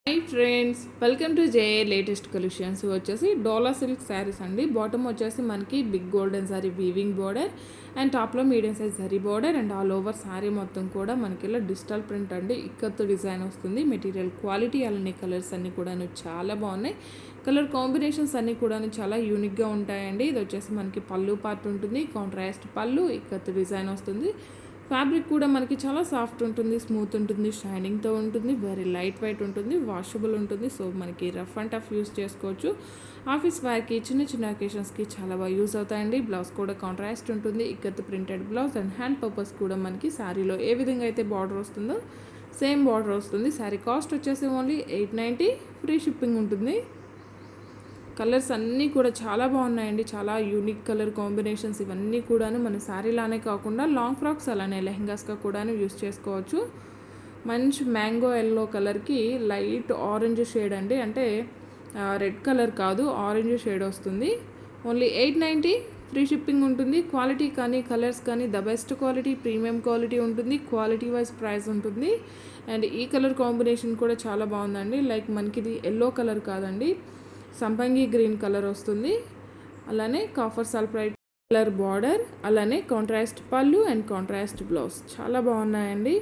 Hi friends, welcome to JA latest collections. వచ్చేసి Dola silk saris అండి. Bottom వచ్చేసి మనకి big golden sari weaving border and టాప్లో medium size zari border and all over sari మొత్తం కూడా మనకి ఇలా డిజిటల్ ప్రింట్ అండి. ఇక్కత్తు డిజైన్ వస్తుంది. మెటీరియల్ క్వాలిటీ అలానే కలర్స్ అన్నీ కూడా చాలా బాగున్నాయి. కలర్ కాంబినేషన్స్ అన్నీ కూడా చాలా యూనిక్గా ఉంటాయండి. ఇది వచ్చేసి మనకి పళ్ళు పార్ట్ ఉంటుంది, కాంట్రాస్ట్ పళ్ళు, ఇక్కత్తు డిజైన్ వస్తుంది. ఫ్యాబ్రిక్ కూడా మనకి చాలా సాఫ్ట్ ఉంటుంది, స్మూత్ ఉంటుంది, షైనింగ్తో ఉంటుంది, వెరీ లైట్ వెయిట్ ఉంటుంది, వాషబుల్ ఉంటుంది. సో మనకి రఫ్ అండ్ టఫ్ యూస్ చేసుకోవచ్చు. ఆఫీస్ వేర్కి, చిన్న చిన్న అకేషన్స్కి చాలా బాగా యూస్ అవుతాయండి. బ్లౌజ్ కూడా కాంట్రాస్ట్ ఉంటుంది, ikat printed blouse and hand purpose కూడా మనకి శారీలో ఏ విధంగా అయితే బార్డర్ వస్తుందో సేమ్ బార్డర్ వస్తుంది. శారీ కాస్ట్ వచ్చేసి ఓన్లీ 890, ఫ్రీ షిప్పింగ్ ఉంటుంది. కలర్స్ అన్నీ కూడా చాలా బాగున్నాయండి. చాలా యూనిక్ కలర్ కాంబినేషన్స్ ఇవన్నీ కూడాను మన శారీలానే కాకుండా లాంగ్ ఫ్రాక్స్ అలానే లెహంగాస్గా కూడాను యూస్ చేసుకోవచ్చు. మంచి మ్యాంగో ఎల్లో కలర్కి లైట్ ఆరెంజ్ షేడ్ అండి, అంటే రెడ్ కలర్ కాదు, ఆరెంజ్ షేడ్ వస్తుంది. ఓన్లీ 890, ఫ్రీ షిప్పింగ్ ఉంటుంది. క్వాలిటీ కానీ కలర్స్ కానీ the best quality, premium quality ఉంటుంది. క్వాలిటీ వైజ్ ప్రైస్ ఉంటుంది. అండ్ ఈ కలర్ కాంబినేషన్ కూడా చాలా బాగుందండి. లైక్ మనకి ఇది ఎల్లో కలర్ కాదండి, సంపంగి గ్రీన్ కలర్ వస్తుంది. అలానే కాఫర్ సల్ఫైడ్ కలర్ బార్డర్, అలానే కాంట్రాస్ట్ పళ్ళు అండ్ కాంట్రాస్ట్ బ్లౌజ్ చాలా బాగున్నాయండి.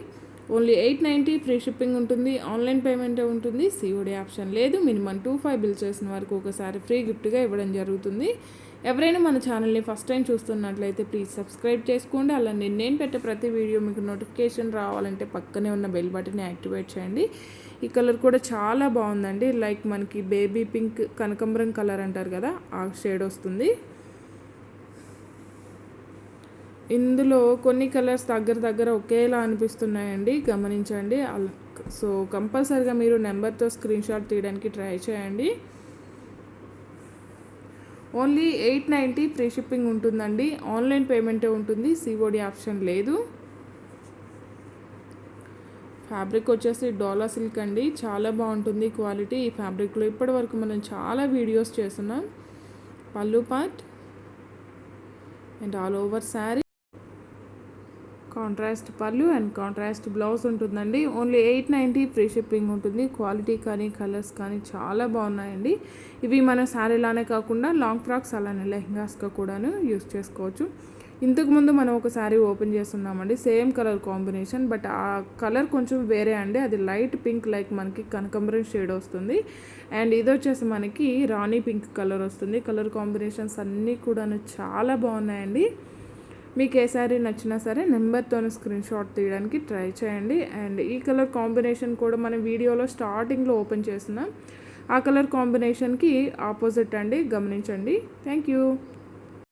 ఓన్లీ 890, ఫ్రీ షిప్పింగ్ ఉంటుంది. ఆన్లైన్ పేమెంటే ఉంటుంది, సిఓడి ఆప్షన్ లేదు. మినిమం 25 బిల్ చేసిన వరకు ఒకసారి ఫ్రీ గిఫ్ట్గా ఇవ్వడం జరుగుతుంది. ఎవరైనా మన ఛానల్ని ఫస్ట్ టైం చూస్తున్నట్లయితే ప్లీజ్ సబ్స్క్రైబ్ చేసుకోండి. అలానే నేను పెట్టే ప్రతి వీడియో మీకు నోటిఫికేషన్ రావాలంటే పక్కనే ఉన్న బెల్ బటన్ని యాక్టివేట్ చేయండి. ఈ కలర్ కూడా చాలా బాగుందండి. లైక్ మనకి బేబీ పింక్, కనకంబరం కలర్ అంటారు కదా, ఆ షేడ్ వస్తుంది. ఇందులో కొన్ని కలర్స్ దగ్గర ఒకేలా అనిపిస్తున్నాయండి, గమనించండి. సో కంపల్సరిగా మీరు నెంబర్తో స్క్రీన్ షాట్ తీయడానికి ట్రై చేయండి. ఓన్లీ 890, ఫ్రీ షిప్పింగ్ ఉంటుందండి. ఆన్లైన్ పేమెంటే ఉంటుంది, సిఓడి ఆప్షన్ లేదు. ఫ్యాబ్రిక్ వచ్చేసి డోలా సిల్క్ అండి, చాలా బాగుంటుంది క్వాలిటీ. ఈ ఫ్యాబ్రిక్లో ఇప్పటి వరకు మనం చాలా వీడియోస్ చేస్తున్నాం. పళ్ళు part and all over sari, contrast పళ్ళు అండ్ కాంట్రాస్ట్ బ్లౌజ్ ఉంటుందండి. ఓన్లీ 890, ఫ్రీ షిప్పింగ్ ఉంటుంది. క్వాలిటీ కానీ కలర్స్ కానీ చాలా బాగున్నాయండి. ఇవి మన శారీలానే కాకుండా లాంగ్ ఫ్రాక్స్ అలానే లెహంగాస్గా కూడాను యూస్ చేసుకోవచ్చు. ఇంతకుముందు మనం ఒక శారీ ఓపెన్ చేస్తున్నామండి, సేమ్ కలర్ కాంబినేషన్, బట్ ఆ కలర్ కొంచెం వేరే అండి. అది లైట్ పింక్, లైక్ మనకి కనకంబరం షేడ్ వస్తుంది. అండ్ ఇది వచ్చేసి మనకి రాణి పింక్ కలర్ వస్తుంది. కలర్ కాంబినేషన్స్ అన్నీ కూడాను చాలా బాగున్నాయండి. మీకు ఏ శారీ నచ్చినా సరే నెంబర్తో స్క్రీన్ షాట్ తీయడానికి ట్రై చేయండి. అండ్ ఈ కలర్ కాంబినేషన్ కూడా మనం వీడియోలో స్టార్టింగ్లో ఓపెన్ చేస్తున్నాం. ఆ కలర్ కాంబినేషన్కి ఆపోజిట్ అండి, గమనించండి. Thank you.